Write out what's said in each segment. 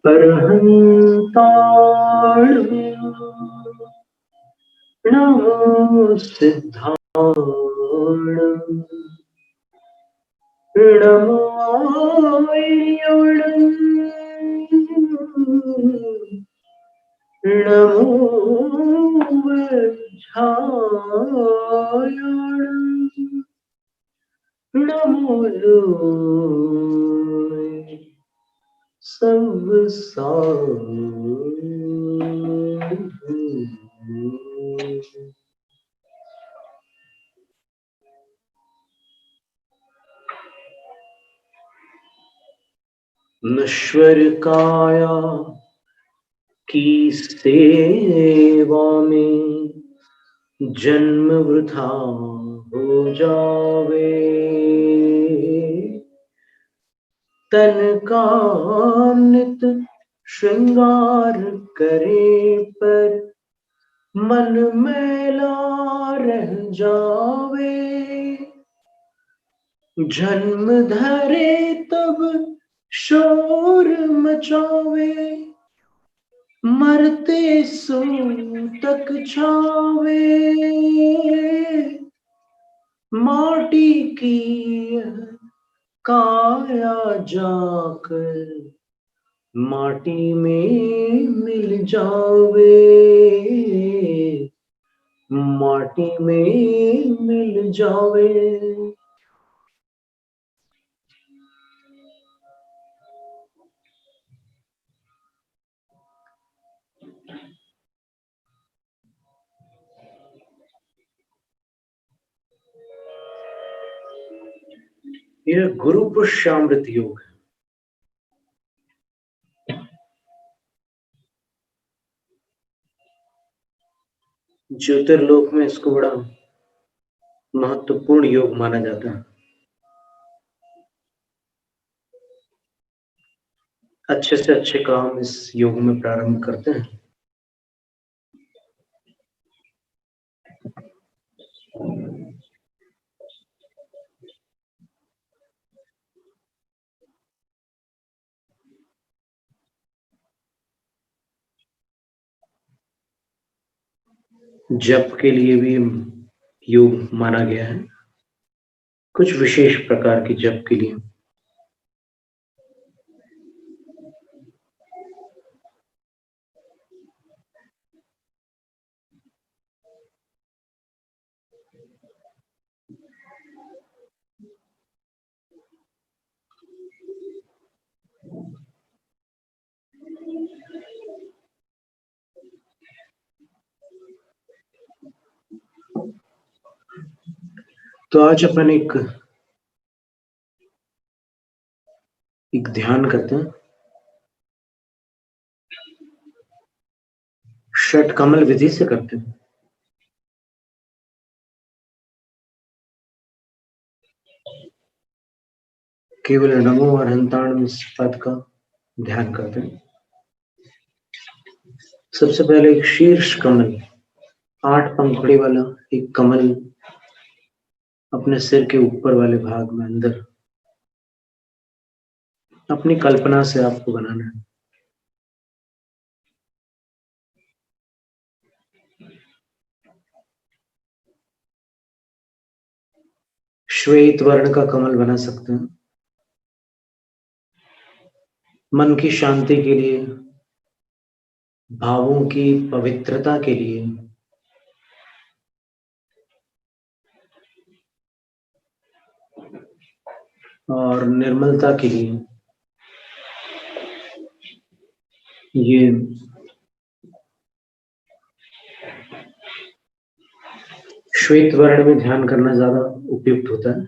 परहंताणं नमो सिद्धाणं नमो आर्यणं नमो वज्झायणं नमो लोय नश्वर काया की सेवा में जन्म वृथा हो जावे, तन का नित श्रृंगार करे पर मन मैला रह जावे। जन्म धरे तब शोर मचावे, मरते सूतक छावे। माटी की काया जाकर माटी में मिल जावे, माटी में मिल जावे। यह गुरु पुष्यामृत योग है। ज्योतिर्लोक में इसको बड़ा महत्वपूर्ण योग माना जाता है। अच्छे से अच्छे काम इस योग में प्रारंभ करते हैं। जप के लिए भी योग माना गया है, कुछ विशेष प्रकार के जप के लिए। तो आज अपन एक ध्यान करते हैं। षट कमल विधि से करते हैं। केवल नमो और हंताण पद का ध्यान करते हैं। सबसे पहले एक शीर्ष कमल, 8 पंखुड़ी वाला एक कमल अपने सिर के ऊपर वाले भाग में अंदर अपनी कल्पना से आपको बनाना है। श्वेत वर्ण का कमल बना सकते हैं। मन की शांति के लिए, भावों की पवित्रता के लिए, और निर्मलता के लिए ये श्वेत वर्ण में ध्यान करना ज्यादा उपयुक्त होता है।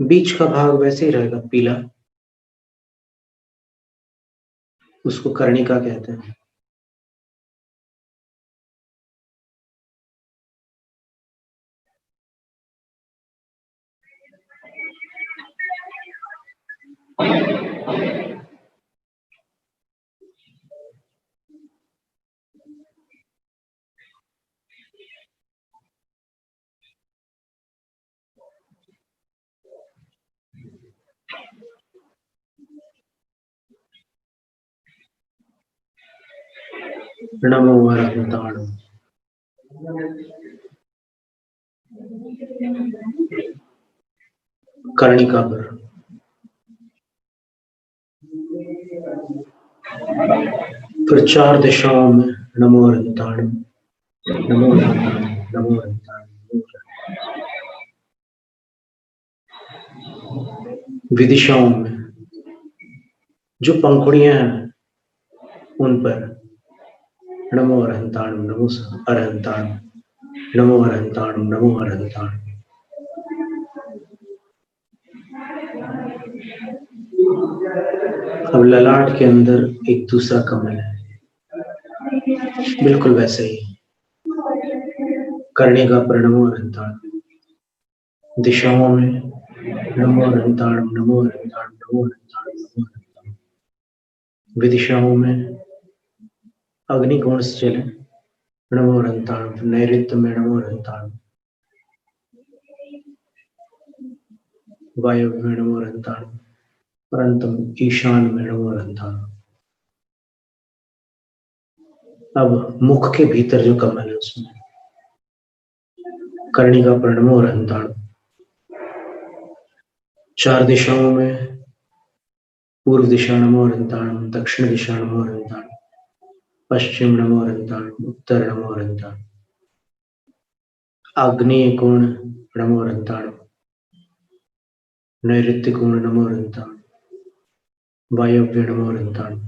बीच का भाग वैसे ही रहेगा पीला, उसको कर्णिका कहते हैं। नमो अरहंताणं। कर्णिका पर फिर 4 दिशाओं में नमो अरहंताणं, नमो अरहंताणं, नमो अरहंताणं। विदिशाओं में जो पंखुड़ियां हैं उन पर नमो अरहंताणं, नमो अरहंताणं, नमो अरहंताणं, नमो अरहंताणं। अब ललाट के अंदर एक दूसरा कमल है, बिल्कुल वैसे ही। कर्णिका पर नमो अरहंताणं, दिशाओं में नमो अरहंताणं, नमो अरहंताणं, नमो अरहंताणं, नमो अरहंताणं। विदिशाओं में अग्निकोण से चले नमो अरहंताणं, नैऋत्य में नमो अरहंताणं, वायव्य में नमो अरहंताणं, परंतु ईशान में नमो अरहंताणं। अब मुख के भीतर जो कमल है उसमें कर्णिका पर नमो अरहंताणं। 4 दिशाओं में पूर्व दिशा नमो अरहंताणं, दक्षिण दिशा नमो अरहंताणं, पश्चिम नमो अरहंताणं, उत्तर नमो अरहंताणं, आग्नेय कोण नमो अरहंताणं, नैऋत्य कोण नमो अरहंताणं, वायव्य नमो अरहंताणं,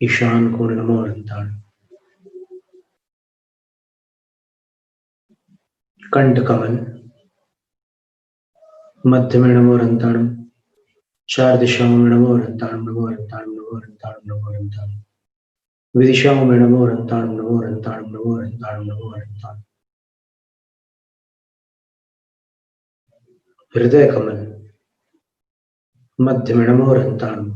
ईशान कोण नमो अरहंताणं। कंठ कमल मध्य में नमो अरहंताणं, 4 दिशाओं में नमो अरहंताणं, नमो अरहंताणं, नमो अरहंताणं, नमो अरहंताणं। विदिशाओं में नमो अरहंताणं, नमो अरहंताणं, नमो अरहंताणं, नमो अरहंताणं। हृदय कमल मध्य में नमो अरहंताणं,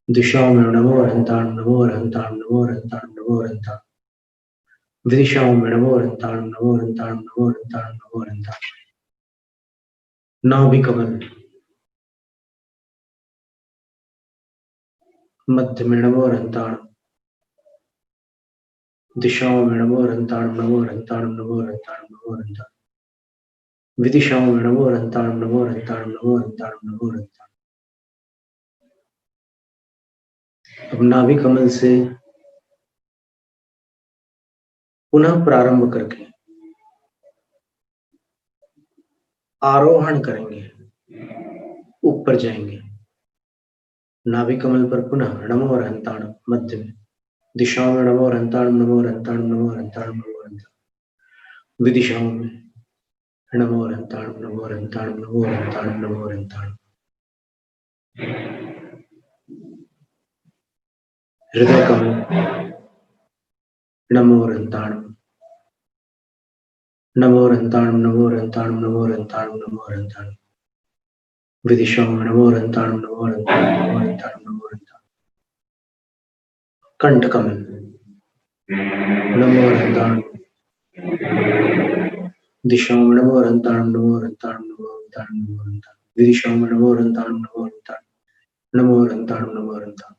दिशाओं में नमो अरहंताणं, नमो अरहंताणं, नमो अरहंताणं, नमो अरहंताणं। विदिशाओं में नमो अरहंताणं, नमो अरहंताणं, नमो अरहंताणं, नमो अरहंताणं। नाभि कमल मध्य में नमो अरहंताणं, दिशाओं में नमो अरहंताणं, नमो अरहंताणं, नमो अरहंताणं, नमो अरहंताणं। विदिशाओं में नमो अरहंताणं, नमो अरहंताणं, नमो अरहंताणं, नमो अरहंताणं। अब नाभि कमल से पुनः प्रारंभ करके आरोहण करेंगे, ऊपर जाएंगे। नाभि कमल पर पुनः नमो अरहंताणं मध्य में, दिशाओं में नमो अरहंताणं, नमो अरहंताणं, नमो अरहंताणं, नमो अरहंताणं। विदिशाओं में नमो अरहंताणं, नमो अरहंताणं, नमो अरहंताणं, नमो अरहंताणं। हृदय कमल नमो अरहंताणं, नमो अरहंताणं, नमो अरहंताणं, नमो अरहंताणं, नमो अरहंताणं। विदिशाओं में नमो अरहंताणं, नमो अरहंताणं, नमो अरहंताणं, नमो अरहंताणं। कंठ कमल नमो अरहंताणं, दिशाओं में नमो अरहंताणं, नमो अरहंताणं, नमो अरहंताणं, नमो अरहंताणं। विदिशाओं में नमो अरहंताणं, नमो अरहंताणं, नमो अरहंताणं, नमो अरहंताणं।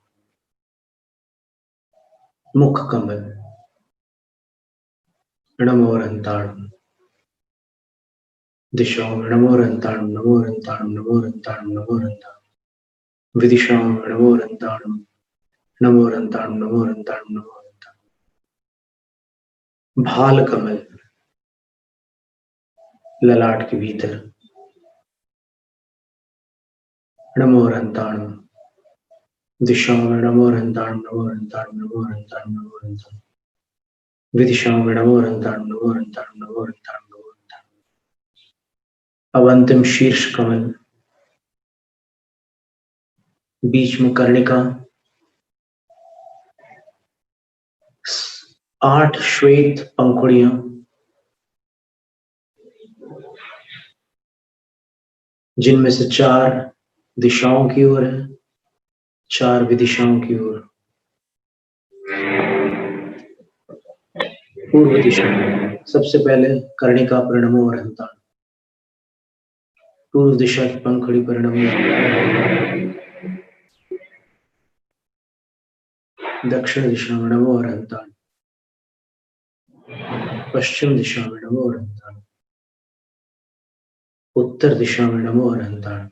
मुख कमल नमो अरहंताणं, दिशाओं में नमो अरहंताणं, नमो अरहंताणं, नमो अरहंताणं, नमो अरहंताणं। विदिशाओं में नमो अरहंताणं, नमो अरहंताणं, नमो अरहंताणं, नमो अरहंताणं। भाल कमल ललाट के भीतर नमो अरहंताणं, दिशाओं में नमो अरहंताणं, नमो अरहंताणं, नमो अरहंताणं, नमो अरहंताणं। विदिशाओं में नमो अरहंताणं, नमो अरहंताणं, नमो अरहंताणं, नमो अरहंताणं। अब अंतिम शीर्ष कमल बीच में कर्णिका, 8 श्वेत पंखुड़ियां जिनमें से 4 दिशाओं की ओर है, 4 विदिशाओं की ओर। पूर्व दिशा सबसे पहले कर्णिका पर नमो अरहंताणं, पूर्व दिशा की पंखुड़ी पर नमो अरहंताणं, दक्षिण दिशा में नमो अरहंताण, पश्चिम दिशा में नमो अरहंताण, उत्तर दिशा में नमो अरहंताण,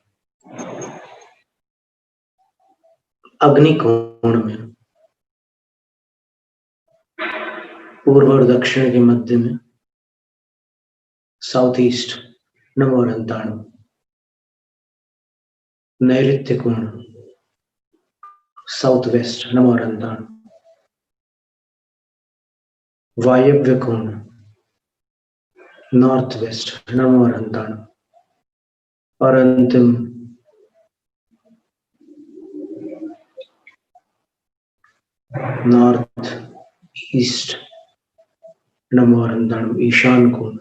अग्नि कोण में, पूर्व और दक्षिण के मध्य में, साउथ ईस्ट नमो अरहंताण, नैऋत्य कोण, साउथ वेस्ट नमो अरहंताण, वायव्य कोण, नॉर्थ वेस्ट नमो अरहंताण, और अंतिम नॉर्थ ईस्ट नमो अरहंताण, ईशान कोण।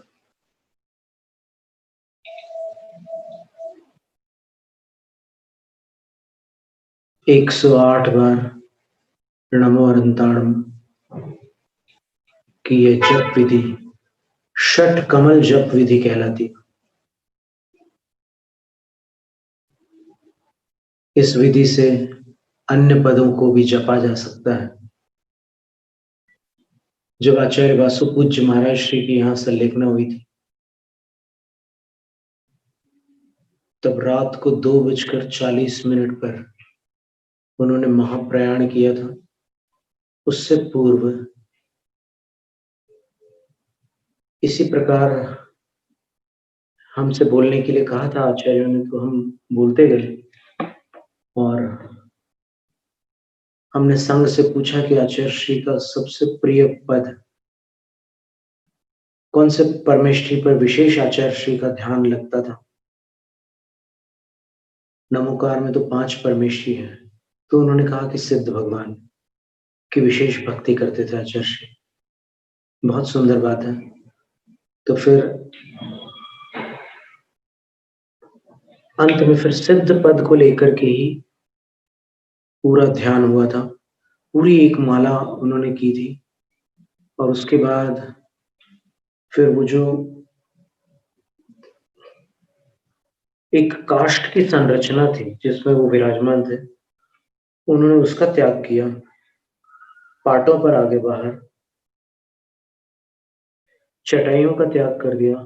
एक 108 बार नमो अरहंताण की यह जप विधि षट कमल जप विधि कहलाती। इस विधि से अन्य पदों को भी जपा जा सकता है। जब आचार्य वासु पूज्य महाराज श्री की यहां संलेखना हुई थी, तब रात को 2:40 पर उन्होंने महाप्रयाण किया था। उससे पूर्व इसी प्रकार हमसे बोलने के लिए कहा था आचार्यों ने, तो हम बोलते गए। और हमने संघ से पूछा कि आचार्य श्री का सबसे प्रिय पद कौन से परमेष्ठी पर विशेष आचार्य श्री का ध्यान लगता था। नमोकार में तो 5 परमेष्ठी है, तो उन्होंने कहा कि सिद्ध भगवान की विशेष भक्ति करते थे आचार्य श्री। बहुत सुंदर बात है। तो फिर अंत में फिर सिद्ध पद को लेकर के ही पूरा ध्यान हुआ था। पूरी एक माला उन्होंने की थी, और उसके बाद फिर वो जो एक काष्ठ की संरचना थी जिसमें वो विराजमान थे, उन्होंने उसका त्याग किया, पाटों पर आगे बाहर चटाइयों का त्याग कर दिया।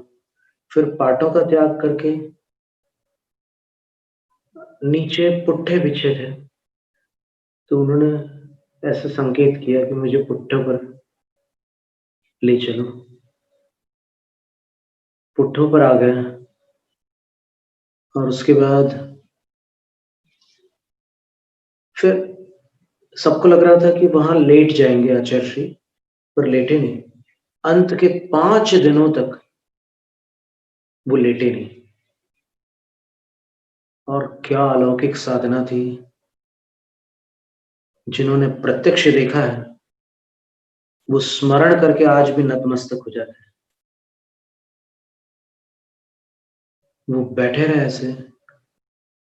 फिर पाटों का त्याग करके नीचे पुट्ठे बिछे थे, तो उन्होंने ऐसा संकेत किया कि मुझे पुट्ठों पर ले चलो। पुट्ठों पर आ गए, और उसके बाद फिर सबको लग रहा था कि वहां लेट जाएंगे आचार्य श्री, पर लेटे नहीं। अंत के 5 दिनों तक वो लेटे नहीं। और क्या अलौकिक साधना थी। जिन्होंने प्रत्यक्ष देखा है वो स्मरण करके आज भी नतमस्तक हो जाते हैं। वो बैठे रहे ऐसे,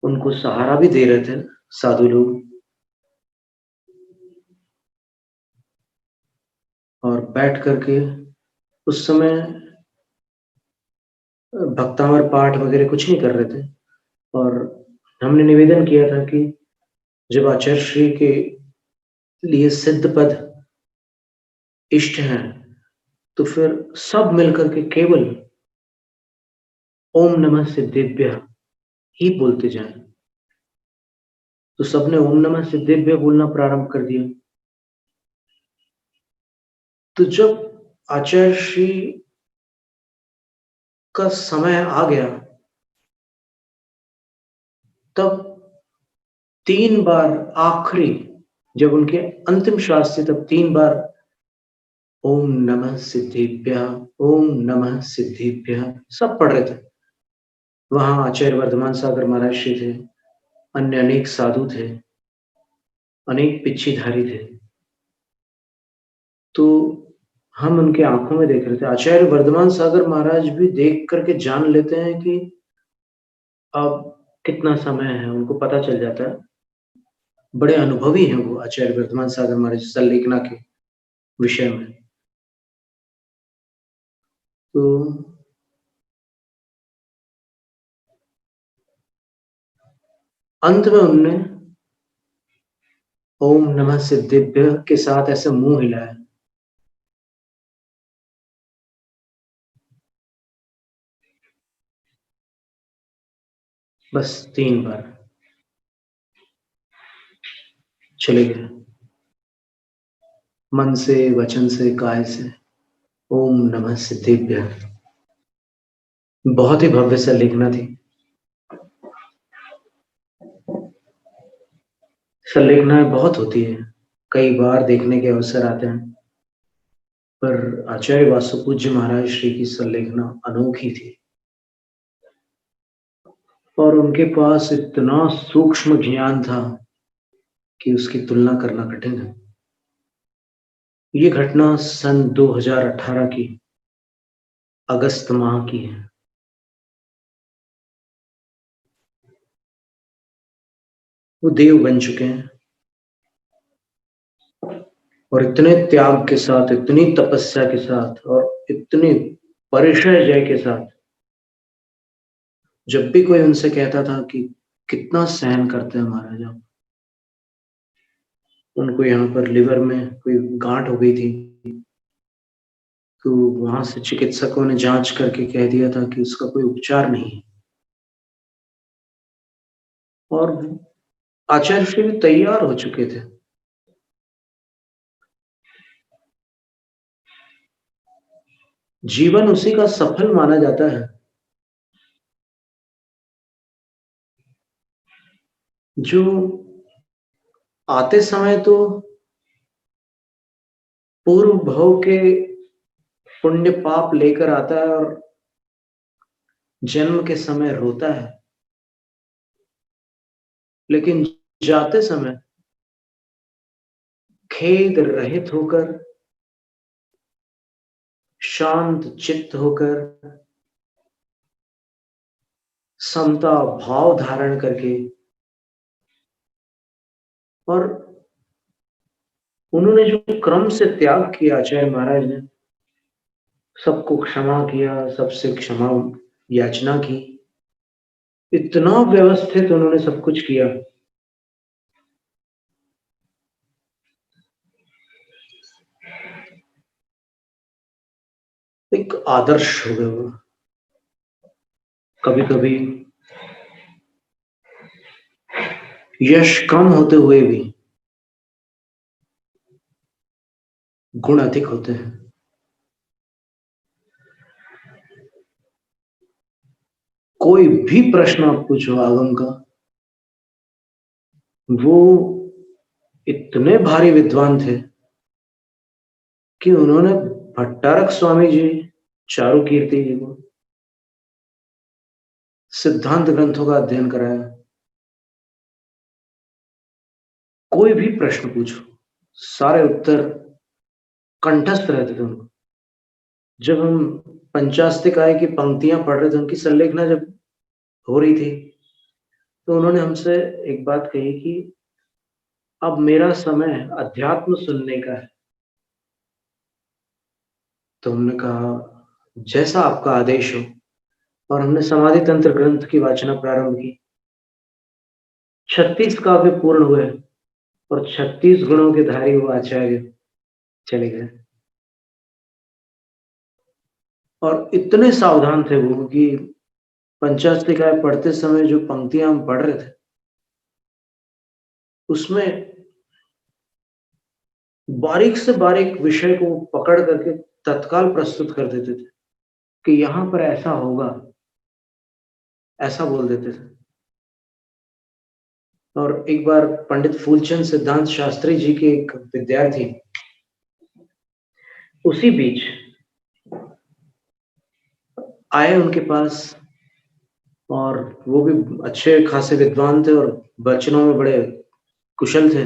उनको सहारा भी दे रहे थे साधु लोग, और बैठ करके उस समय भक्तावर पाठ वगैरह कुछ नहीं कर रहे थे। और हमने निवेदन किया था कि जब आचार्य श्री के लिए सिद्ध पद इष्ट हैं, तो फिर सब मिलकर के केवल ओम नमः सिद्धेभ्यः ही बोलते जाएं। तो सबने ओम नमः सिद्धेभ्यः बोलना प्रारंभ कर दिया। तो जब आचार्य श्री का समय आ गया, तब 3 बार आखिरी, जब उनके अंतिम श्वास थे, तब 3 बार ओम नमः सिद्धेभ्यः, ओम नमः सिद्धेभ्यः सब पढ़ रहे थे। वहां आचार्य वर्धमान सागर महाराज श्री थे, अन्य अनेक साधु थे, अनेक पिच्छीधारी थे। तो हम उनके आंखों में देख रहे थे। आचार्य वर्धमान सागर महाराज भी देख करके जान लेते हैं कि अब कितना समय है, उनको पता चल जाता है। बड़े अनुभवी हैं वो आचार्य वर्धमान सागर महाराज संलेखना के विषय में। तो अंत में उनने ओम नमः सिद्धिभ्य के साथ ऐसे मुंह हिलाया। बस 3 बार। चले गए मन से, वचन से, काय से। ओम नमः सिद्धिभ्य। बहुत ही भव्य सा लिखना थी। संलेखनाएं बहुत होती है, कई बार देखने के अवसर आते हैं, पर आचार्य वासु पूज्य महाराज श्री की संलेखना अनोखी थी और उनके पास इतना सूक्ष्म ज्ञान था कि उसकी तुलना करना कठिन है। ये घटना सन 2018 की अगस्त माह की है। वो देव बन चुके हैं और इतने त्याग के साथ, इतनी तपस्या के साथ और इतनी परिचय जय के साथ, जब भी कोई उनसे कहता था कि कितना सहन करते हैं महाराज आप, उनको यहाँ पर लिवर में कोई गांठ हो गई थी, तो वहां से चिकित्सकों ने जांच करके कह दिया था कि उसका कोई उपचार नहीं है। और आचार्य श्री भी तैयार हो चुके थे। जीवन उसी का सफल माना जाता है जो आते समय तो पूर्व भव के पुण्य पाप लेकर आता है और जन्म के समय रोता है, लेकिन जाते समय खेद रहित होकर, शांत चित्त होकर, समता भाव धारण करके, और उन्होंने जो क्रम से त्याग किया आचार्य महाराज ने, सबको क्षमा किया, सबसे क्षमा याचना की, इतना व्यवस्थित उन्होंने सब कुछ किया। एक आदर्श हो गया वो। कभी कभी यश कम होते हुए भी गुण अधिक होते हैं। कोई भी प्रश्न आप पूछो आगम का, वो इतने भारी विद्वान थे कि उन्होंने भट्टारक स्वामी जी, चारु कीर्ति जी को सिद्धांत ग्रंथों का अध्ययन कराया। कोई भी प्रश्न पूछो, सारे उत्तर कंठस्थ रहते थे उनको। जब हम पंचास्तिकाय की पंक्तियां पढ़ रहे थे, उनकी संलेखना जब हो रही थी, तो उन्होंने हमसे एक बात कही कि अब मेरा समय अध्यात्म सुनने का है। तो हमने कहा जैसा आपका आदेश हो, और हमने समाधि तंत्र ग्रंथ की वाचना प्रारंभ की। 36 काव्य पूर्ण हुए और 36 गुणों के धारी वो आचार्य चले गए। और इतने सावधान थे वो कि पंचास्तिकाय पढ़ते समय जो पंक्तियां हम पढ़ रहे थे, उसमें बारीक से बारीक विषय को पकड़ करके तत्काल प्रस्तुत कर देते थे कि यहां पर ऐसा होगा, ऐसा बोल देते थे। और एक बार पंडित फूलचंद सिद्धांत शास्त्री जी के एक विद्यार्थी उसी बीच आए उनके पास, और वो भी अच्छे खासे विद्वान थे और वचनों में बड़े कुशल थे।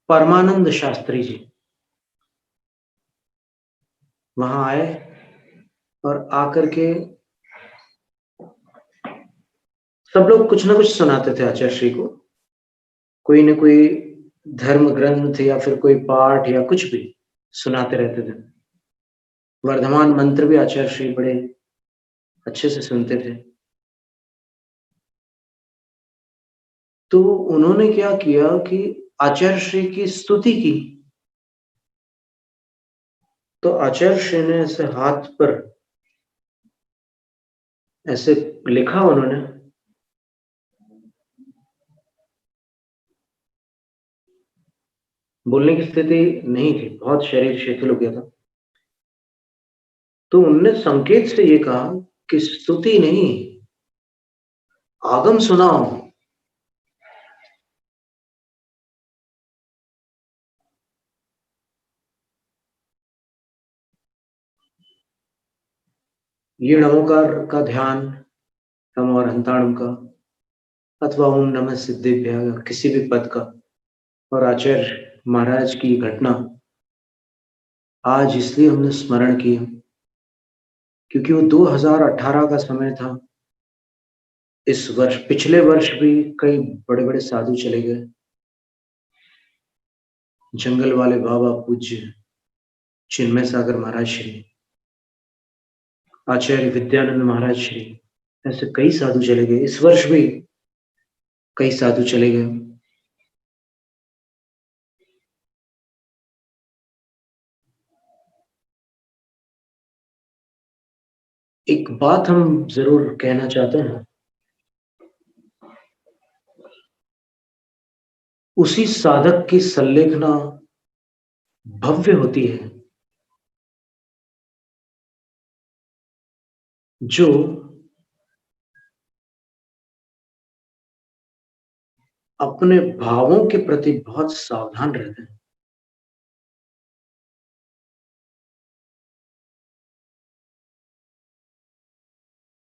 परमानंद शास्त्री जी वहां आए और आकर के सब लोग कुछ ना कुछ सुनाते थे आचार्य श्री को, कोई ना कोई धर्म ग्रंथ या फिर कोई पाठ या कुछ भी सुनाते रहते थे। वर्धमान मंत्र भी आचार्य श्री बड़े अच्छे से सुनते थे। तो उन्होंने क्या किया कि आचार्य श्री की स्तुति की। तो आचार्य श्री ने ऐसे हाथ पर ऐसे लिखा उन्होंने, बोलने की स्थिति नहीं थी, बहुत शरीर शिथिल हो गया था। तो उनने संकेत से ये कहा कि स्तुति नहीं, आगम सुनाओ। ये नमोकार का ध्यान, नमो अरहंताणम का, अथवा ओम नमः सिद्धिभ्याय, किसी भी पद का, और आचार्य महाराज की घटना आज इसलिए हमने स्मरण किया क्योंकि वो 2018 का समय था। इस वर्ष, पिछले वर्ष भी कई बड़े बड़े साधु चले गए। जंगल वाले बाबा पूज्य चिन्मय सागर महाराज श्री, आचार्य विद्यानंद महाराज श्री, ऐसे कई साधु चले गए। इस वर्ष भी कई साधु चले गए। एक बात हम जरूर कहना चाहते हैं, उसी साधक की संलेखना भव्य होती है जो अपने भावों के प्रति बहुत सावधान रहते हैं।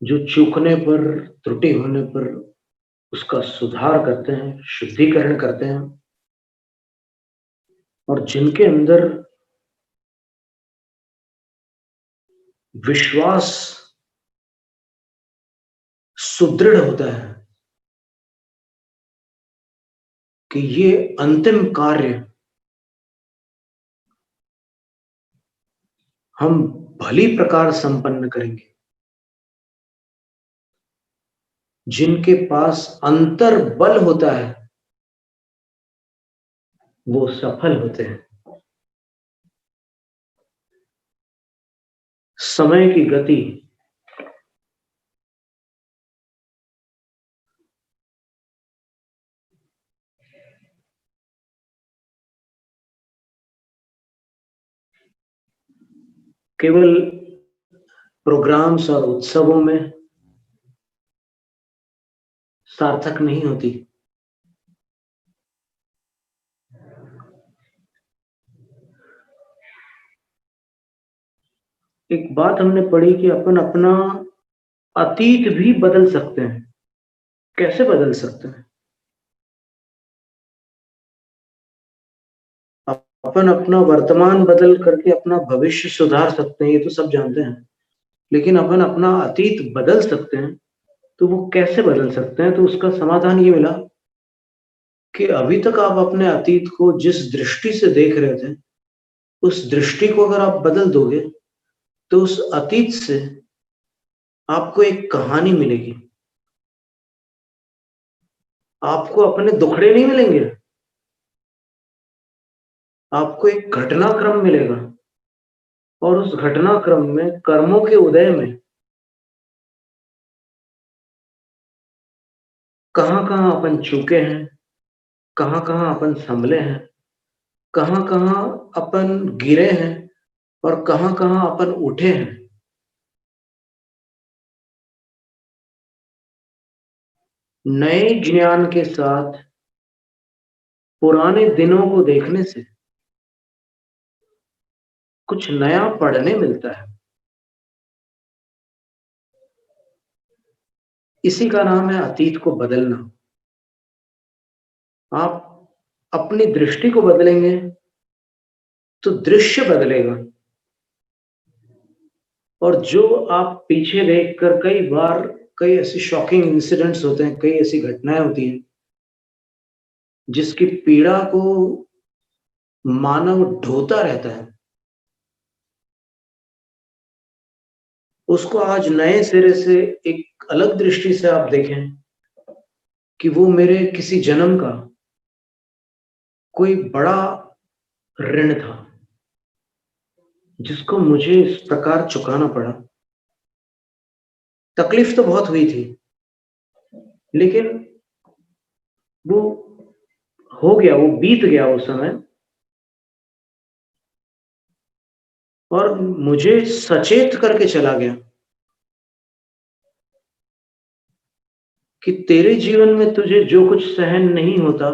जो चूकने पर, त्रुटि होने पर उसका सुधार करते हैं, शुद्धिकरण करते हैं, और जिनके अंदर विश्वास सुदृढ़ होता है कि ये अंतिम कार्य हम भली प्रकार संपन्न करेंगे, जिनके पास अंतर बल होता है वो सफल होते हैं। समय की गति केवल प्रोग्राम्स और उत्सवों में सार्थक नहीं होती। एक बात हमने पढ़ी कि अपन अपना अतीत भी बदल सकते हैं। कैसे बदल सकते हैं? अपन अपना वर्तमान बदल करके अपना भविष्य सुधार सकते हैं, ये तो सब जानते हैं। लेकिन अपन अपना अतीत बदल सकते हैं, तो वो कैसे बदल सकते हैं? तो उसका समाधान ये मिला कि अभी तक आप अपने अतीत को जिस दृष्टि से देख रहे थे, उस दृष्टि को अगर आप बदल दोगे तो उस अतीत से आपको एक कहानी मिलेगी। आपको अपने दुखड़े नहीं मिलेंगे, आपको एक घटनाक्रम मिलेगा, और उस घटनाक्रम में कर्मों के उदय में कहां कहां अपन चूके हैं, कहां कहां अपन संभले हैं, कहां कहां अपन गिरे हैं, और कहां कहां अपन उठे हैं। नए ज्ञान के साथ पुराने दिनों को देखने से कुछ नया पढ़ने मिलता है। इसी का नाम है अतीत को बदलना। आप अपनी दृष्टि को बदलेंगे तो दृश्य बदलेगा, और जो आप पीछे देखकर, कई बार कई ऐसे शॉकिंग इंसिडेंट्स होते हैं, कई ऐसी घटनाएं होती हैं जिसकी पीड़ा को मानव ढोता रहता है। उसको आज नए सिरे से एक अलग दृष्टि से आप देखें कि वो मेरे किसी जन्म का कोई बड़ा ऋण था जिसको मुझे इस प्रकार चुकाना पड़ा। तकलीफ तो बहुत हुई थी, लेकिन वो हो गया, वो बीत गया वो समय। और मुझे सचेत करके चला गया कि तेरे जीवन में तुझे जो कुछ सहन नहीं होता,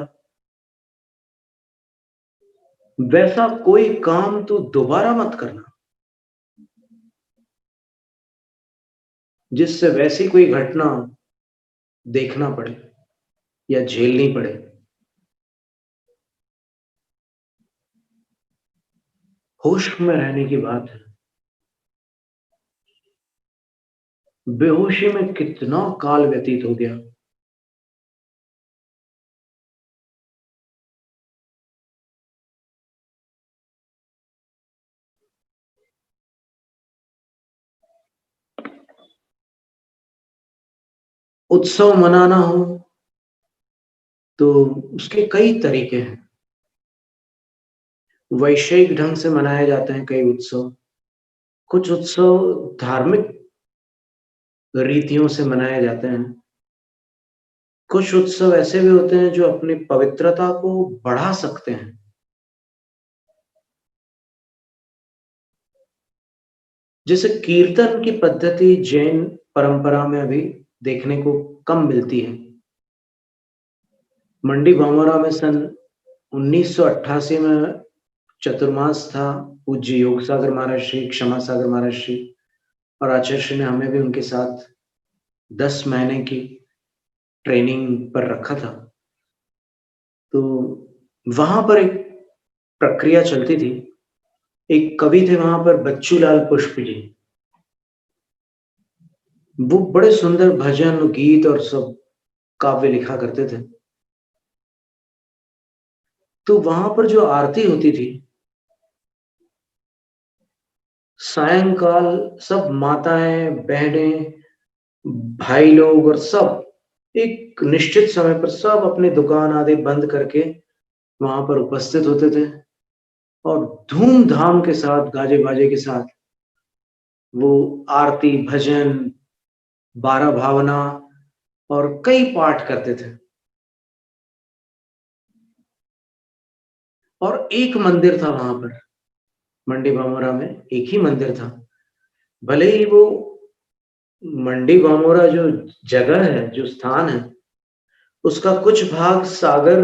वैसा कोई काम तू दोबारा मत करना, जिससे वैसी कोई घटना देखना पड़े या झेलनी पड़े। होश में रहने की बात है। बेहोशी में कितना काल व्यतीत हो गया। उत्सव मनाना हो तो उसके कई तरीके हैं। वैश्विक ढंग से मनाए जाते हैं कई उत्सव। कुछ उत्सव धार्मिक रीतियों से मनाए जाते हैं। कुछ उत्सव ऐसे भी होते हैं जो अपनी पवित्रता को बढ़ा सकते हैं। जैसे कीर्तन की पद्धति जैन परंपरा में अभी देखने को कम मिलती है। मंडी भामोरा में सन 1988 में चतुर्मास था। पूज्य योग सागर महाराज श्री, क्षमा सागर महाराज श्री और आचार्य श्री ने हमें भी उनके साथ 10 महीने की ट्रेनिंग पर रखा था। तो वहां पर एक प्रक्रिया चलती थी। एक कवि थे वहां पर, बच्चू लाल पुष्प जी। वो बड़े सुंदर भजन, गीत और सब काव्य लिखा करते थे। तो वहां पर जो आरती होती थी, सायंकाल सब माताएं, बहनें, भाई लोग और सब एक निश्चित समय पर सब अपनी दुकान आदि बंद करके वहां पर उपस्थित होते थे और धूमधाम के साथ, गाजे बाजे के साथ वो आरती, भजन, 12 भावना और कई पाठ करते थे। और एक मंदिर था वहां पर, मंडी बामोरा में एक ही मंदिर था। भले ही वो मंडी बामोरा जो जगह है, जो स्थान है, उसका कुछ भाग सागर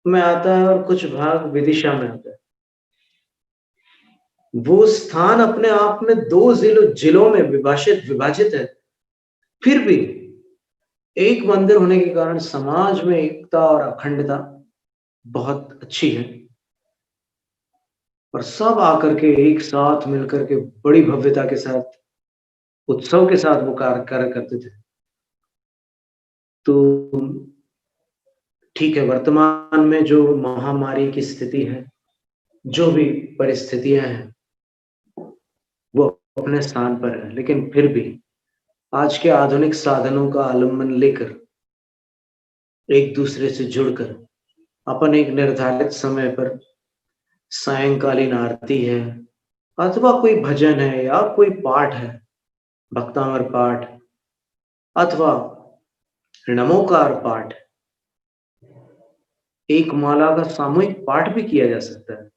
में आता है और कुछ भाग विदिशा में आता है। वो स्थान अपने आप में 2 जिलों में विभाजित है। फिर भी एक मंदिर होने के कारण समाज में एकता और अखंडता बहुत अच्छी है। और सब आकर के एक साथ मिलकर के बड़ी भव्यता के साथ, उत्सव के साथ वो कार्य करते थे। तो ठीक है, वर्तमान में जो महामारी की स्थिति है, जो भी परिस्थितियां हैं, वो अपने स्थान पर है, लेकिन फिर भी आज के आधुनिक साधनों का अवलंबन लेकर, एक दूसरे से जुड़कर, अपन एक निर्धारित समय पर सायंकालीन आरती है अथवा कोई भजन है या कोई पाठ है, भक्तामर पाठ अथवा नमोकार पाठ, एक माला का सामूहिक पाठ भी किया जा सकता है।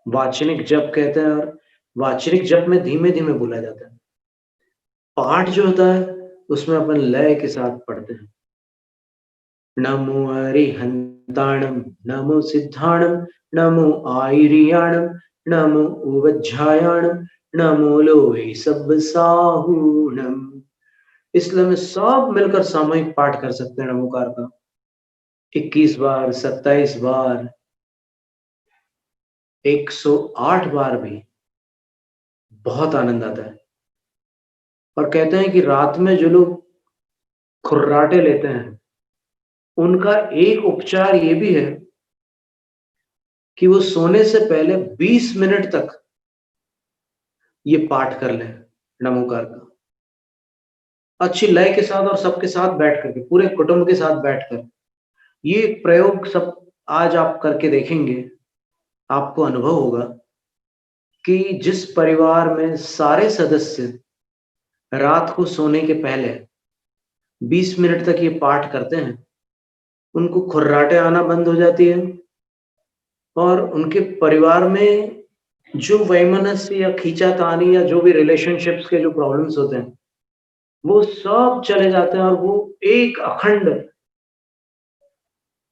वाचनिक जप कहते हैं, और वाचनिक जप में धीमे धीमे बोला जाता है। पाठ जो होता है उसमें अपन लय के साथ पढ़ते हैं। नमो अरिहंताणम, नमो सिद्धाणम, नमो आयरियाणम, नमो उवज्झायाणम, नमो लोहे सब साहूणम। इसलिए में सब मिलकर सामूहिक पाठ कर सकते हैं नमोकार का 21 बार, 27 बार, 108 बार भी बहुत आनंद आता है। और कहते हैं कि रात में जो लोग खुर्राटे लेते हैं, उनका एक उपचार ये भी है कि वो सोने से पहले 20 मिनट तक ये पाठ कर लें नमोकार का, अच्छी लय के साथ और सबके साथ बैठ करके, पूरे कुटुंब के साथ बैठकर। ये एक प्रयोग सब आज आप करके देखेंगे, आपको अनुभव होगा कि जिस परिवार में सारे सदस्य रात को सोने के पहले 20 मिनट तक ये पाठ करते हैं, उनको खुर्राटे आना बंद हो जाती है और उनके परिवार में जो वैमनस्य या खींचातानी या जो भी रिलेशनशिप्स के जो प्रॉब्लम्स होते हैं, वो सब चले जाते हैं और वो एक अखंड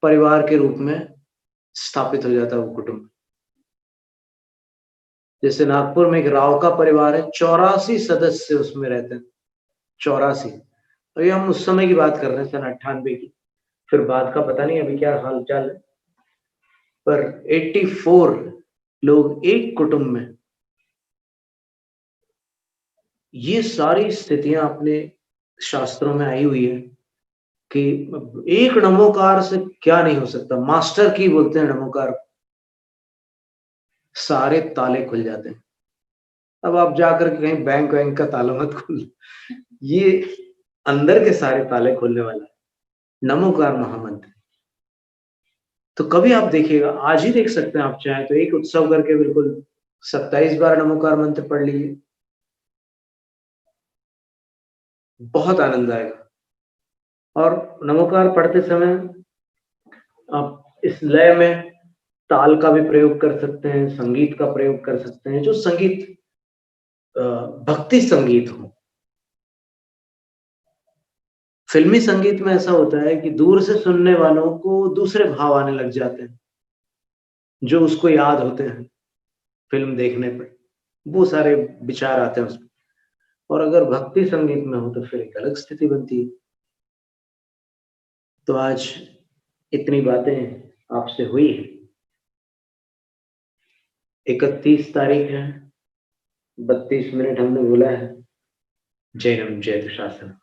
परिवार के रूप में स्थापित हो जाता है वो कुटुंब। जैसे नागपुर में एक राव का परिवार है, 84 सदस्य उसमें रहते हैं, 84। तो ये हम उस समय की बात कर रहे हैं, सन 98 की। फिर बाद का पता नहीं अभी क्या हाल चाल है, पर 84 लोग एक कुटुंब में। ये सारी स्थितियां अपने शास्त्रों में आई हुई है कि एक नमोकार से क्या नहीं हो सकता। मास्टर की बोलते हैं नमोकार, सारे ताले खुल जाते हैं। अब आप जाकर के कहीं बैंक वैंक का ताला मत खोल, ये अंदर के सारे ताले खोलने वाला है नमोकार महामंत्र। तो कभी आप देखिएगा, आज ही देख सकते हैं आप चाहें तो, एक उत्सव करके बिल्कुल 27 बार नमोकार मंत्र पढ़ लीजिए, बहुत आनंद आएगा। और नमोकार पढ़ते समय आप इस लय में ताल का भी प्रयोग कर सकते हैं, संगीत का प्रयोग कर सकते हैं, जो संगीत भक्ति संगीत हो। फिल्मी संगीत में ऐसा होता है कि दूर से सुनने वालों को दूसरे भाव आने लग जाते हैं, जो उसको याद होते हैं फिल्म देखने पर, वो सारे विचार आते हैं उसमें। और अगर भक्ति संगीत में हो तो फिर एक अलग स्थिति बनती है। तो आज इतनी बातें आपसे हुई। 31 तारीख है, 32 मिनट हमने बोला है। जय राम, जय शासन।